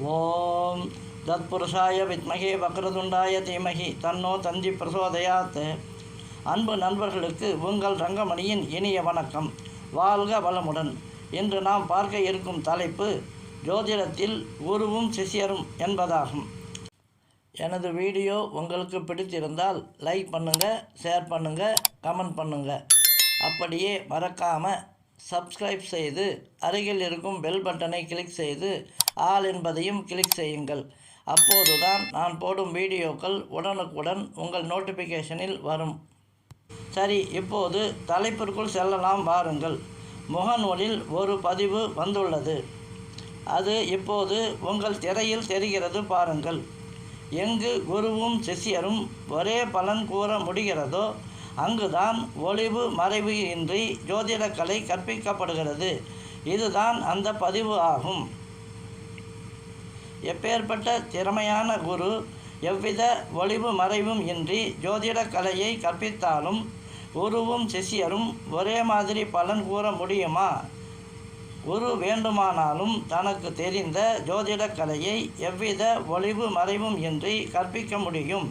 ஓம் தத்புருஷாய வித்மகே வக்ரதுண்டாய தீமகி தன்னோ தந்தி பிரசோதயாத். அன்பு நண்பர்களுக்கு உங்கள் ரங்கமணியின் இனிய வணக்கம். வாழ்க வளமுடன். இன்று நாம் பார்க்க இருக்கும் தலைப்பு ஜோதிடத்தில் குருவும் சிஷ்யரும் என்பதாகும். எனது வீடியோ உங்களுக்கு பிடித்திருந்தால் லைக் பண்ணுங்கள், ஷேர் பண்ணுங்கள், கமெண்ட் பண்ணுங்கள். அப்படியே மறக்காமல் சப்ஸ்கிரைப் செய்து அருகில் இருக்கும் பெல் பட்டனை கிளிக் செய்து ஆல் என்பதையும் கிளிக் செய்யுங்கள். அப்போதுதான் நான் போடும் வீடியோக்கள் உடனுக்குடன் உங்கள் நோட்டிஃபிகேஷனில் வரும். சரி, இப்போது தலைப்பிற்குள் செல்லலாம் வாருங்கள். முகநூலில் ஒரு பதிவு வந்துள்ளது. அது இப்போது உங்கள் திரையில் தெரிகிறது பாருங்கள். எங்கு குருவும் சிஷ்யரும் ஒரே பலன் கூற முடிகிறதோ அங்குதான் ஒளிவு மறைவு இன்றி ஜோதிடக்கலை கற்பிக்கப்படுகிறது. இதுதான் அந்த பதிவு ஆகும். எப்பேற்பட்ட திறமையான குரு எவ்வித ஒளிவு மறைவும் இன்றி ஜோதிடக்கலையை கற்பித்தாலும் குருவும் சிஷ்யரும் ஒரே மாதிரி பலன் கூற முடியுமா? குரு வேண்டுமானாலும் தனக்கு தெரிந்த ஜோதிடக்கலையை எவ்வித ஒளிவு மறைவும் இன்றி கற்பிக்க முடியும்.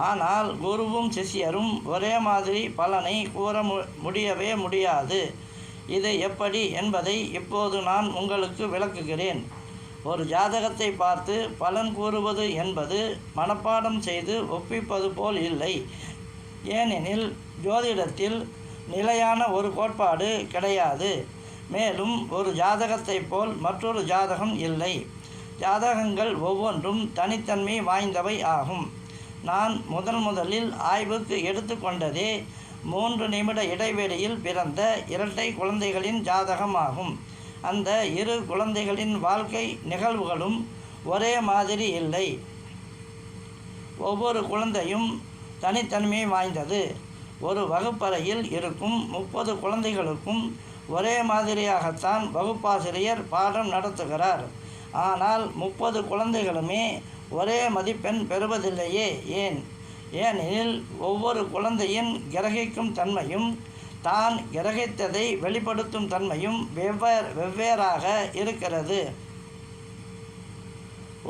ஆனால் குருவும் சிஷ்யரும் ஒரே மாதிரி பலனை கூற முடியவே முடியாது. இது எப்படி என்பதை இப்போது நான் உங்களுக்கு விளக்குகிறேன். ஒரு ஜாதகத்தை பார்த்து பலன் கூறுவது என்பது மனப்பாடம் செய்து ஒப்பிப்பது போல் இல்லை. ஏனெனில் ஜோதிடத்தில் நிலையான ஒரு கோட்பாடு கிடையாது. மேலும் ஒரு ஜாதகத்தை போல் மற்றொரு ஜாதகம் இல்லை. ஜாதகங்கள் ஒவ்வொன்றும் தனித்தன்மை வாய்ந்தவை ஆகும். நான் முதலில் ஆய்வுக்கு எடுத்துக்கொண்டதே 3 நிமிட இடைவெளியில் பிறந்த இரட்டை குழந்தைகளின் ஜாதகமாகும். அந்த இரு குழந்தைகளின் வாழ்க்கை நிகழ்வுகளும் ஒரே மாதிரி இல்லை. ஒவ்வொரு குழந்தையும் தனித்தன்மை வாய்ந்தது. ஒரு வகுப்பறையில் இருக்கும் 30 குழந்தைகளுக்கும் ஒரே மாதிரியாகத்தான் வகுப்பாசிரியர் பாடம் நடத்துகிறார். ஆனால் 30 குழந்தைகளுமே ஒரே மதிப்பெண் பெறுவதில்லையே. ஏனெனில் ஒவ்வொரு குழந்தையின் கிரகிக்கும் தன்மையும் தான் கிரகித்ததை வெளிப்படுத்தும் தன்மையும் வெவ்வேறாக இருக்கிறது.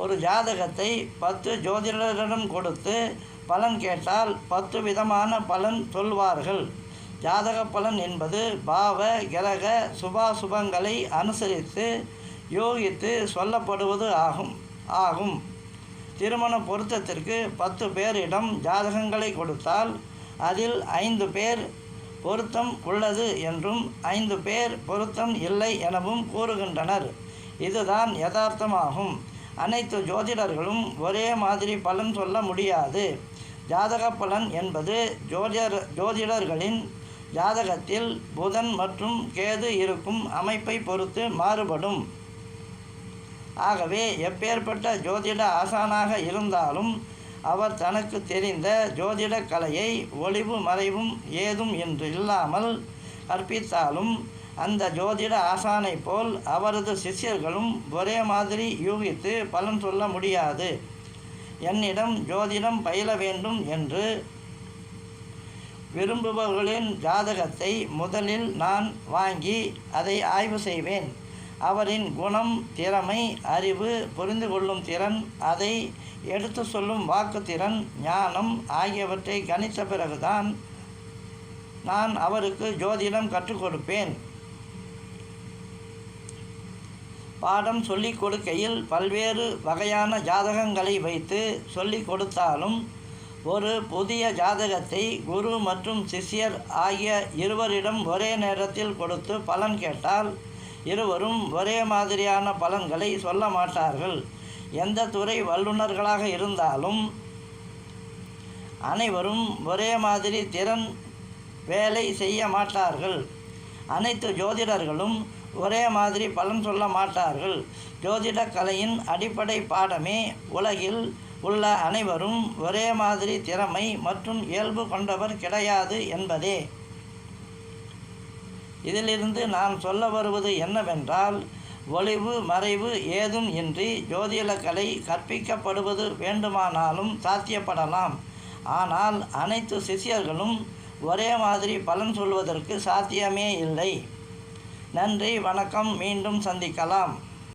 ஒரு ஜாதகத்தை 10 ஜோதிடரிடம் கொடுத்து பலன் கேட்டால் 10 விதமான பலன் சொல்வார்கள். ஜாதக பலன் என்பது பாவ கிரக சுபாசுபங்களை அனுசரித்து யோகித்து சொல்லப்படுவது ஆகும். திருமண பொருத்தத்திற்கு 10 பேரிடம் ஜாதகங்களை கொடுத்தால் அதில் 5 பேர் பொருத்தம் உள்ளது என்றும் 5 பேர் பொருத்தம் இல்லை எனவும் கூறுகின்றனர். இதுதான் யதார்த்தமாகும். அனைத்து ஜோதிடர்களும் ஒரே மாதிரி பலன் சொல்ல முடியாது. ஜாதக பலன் என்பது ஜோதிடர்களின் ஜாதகத்தில் புதன் மற்றும் கேது இருக்கும் அமைப்பை பொறுத்து மாறுபடும். ஆகவே எப்பேற்பட்ட ஜோதிட ஆசானாக இருந்தாலும் அவர் தனக்கு தெரிந்த ஜோதிட கலையை ஒளிவு மறைவும் ஏதும் என்று இல்லாமல் கற்பித்தாலும் அந்த ஜோதிட ஆசானை போல் அவரது சிஷ்யர்களும் ஒரே மாதிரி யூகித்து பலன் சொல்ல முடியாது. என்னிடம் ஜோதிடம் பயில வேண்டும் என்று விரும்புபவர்களின் ஜாதகத்தை முதலில் நான் வாங்கி அதை ஆய்வு செய்வேன். அவரின் குணம், திறமை, அறிவு, புரிந்து கொள்ளும் திறன், அதை எடுத்து சொல்லும் வாக்குத்திறன், ஞானம் ஆகியவற்றை கணித்த பிறகுதான் நான் அவருக்கு ஜோதிடம் கற்றுக் கொடுப்பேன். பாடம் சொல்லிக் கொடுக்கையில் பல்வேறு வகையான ஜாதகங்களை வைத்து சொல்லிக் கொடுத்தாலும் ஒரு புதிய ஜாதகத்தை குரு மற்றும் சிஷ்யர் ஆகிய இருவரிடம் ஒரே நேரத்தில் கொடுத்து பலன் கேட்டால் இருவரும் ஒரே மாதிரியான பலன்களை சொல்ல மாட்டார்கள். எந்த துறை வல்லுநர்களாக இருந்தாலும் அனைவரும் ஒரே மாதிரி திறன் வேலை செய்ய மாட்டார்கள். அனைத்து ஜோதிடர்களும் ஒரே மாதிரி பலன் சொல்ல மாட்டார்கள். ஜோதிட கலையின் அடிப்படை பாடமே உலகில் உள்ள அனைவரும் ஒரே மாதிரி திறமை மற்றும் இயல்பு கொண்டவர் கிடையாது என்பதே. இதிலிருந்து நான் சொல்ல வருவது என்னவென்றால், ஒளிவு மறைவு ஏதும் இன்றி ஜோதிடக்கலை கற்பிக்கப்படுவது வேண்டுமானாலும் சாத்தியப்படலாம். ஆனால் அனைத்து சிஷ்யர்களும் ஒரே மாதிரி பலன் சொல்வதற்கு சாத்தியமே இல்லை. நன்றி, வணக்கம். மீண்டும் சந்திக்கலாம்.